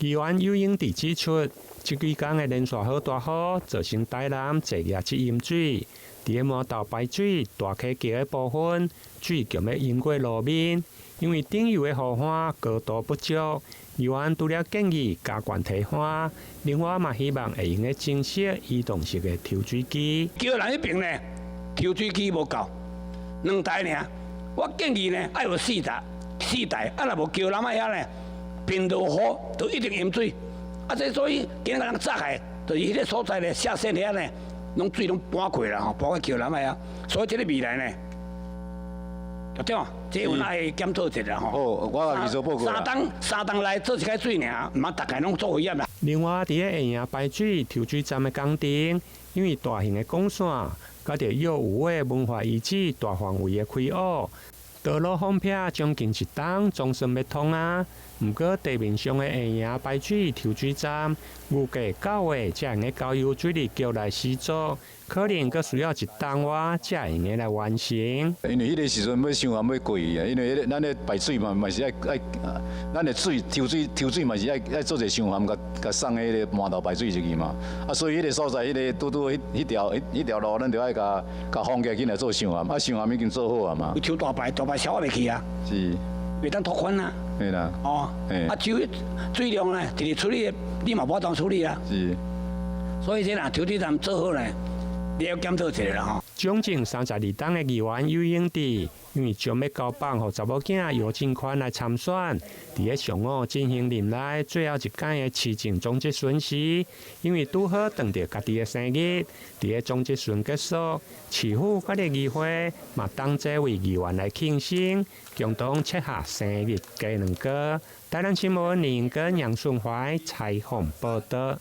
議員游泳池指出，這幾天的連續好大雨，造成台南坐業質淹水，在磨豆排水大溪橋的部分，水強要淹過路面，因為頂游的雨花高度不足，議員除了建議加懸堤花，另外嘛希望會用個增設移動式的抽水機。橋南一邊呢，抽水機無夠，2台爾，我建議呢愛有4台，啊若無橋南遐呢，平落雨就一定淹水，啊這所以今日人炸開，就是迄個所在呢下線遐呢，攏水攏搬過啦吼，搬到橋南遐，所以這個未來呢，對啊，這有哪會檢討一下吼？哦，我有預算報告啦。三棟來做一個水爾，唔通大家攏做危險啦。另外，在下營排水抽水站的工程，因為大型的鋼線，甲着又有的文化遺址大範圍的開塢，道路封閉將近1冬，總算要通啊。不過地面上的下營排水抽水站，預計9月才能交由水利局來施作，可能閣需要1冬外才能來完成。因為迄個時陣要想還要貴啊，因為咱的排水嘛是愛，咱的水抽水嘛是愛做一想法，甲送迄個麻豆排水入去嘛。啊，所以迄個所在，迄個拄迄條路，咱就愛甲放假緊來做想法。啊，想法已經做好啊嘛。抽大排消袂去啊。是。袂當拖款啊。對啦。哦。啊，水量呢，直直處理，你嘛無當處理啊。是。所以這若抽水站做好呢，你要檢討一下啦吼。將近32棟的議員游泳池，因為將要交棒予查某囝游進款來參選，佇個上午進行任內最後一屆的市政總結巡時，因為拄好當着家己的生日，佇個總結巡結束，市府甲個議會嘛當作為議員來慶生，共同切下生日雞卵糕。台南新聞林跟楊順懷採訪報道。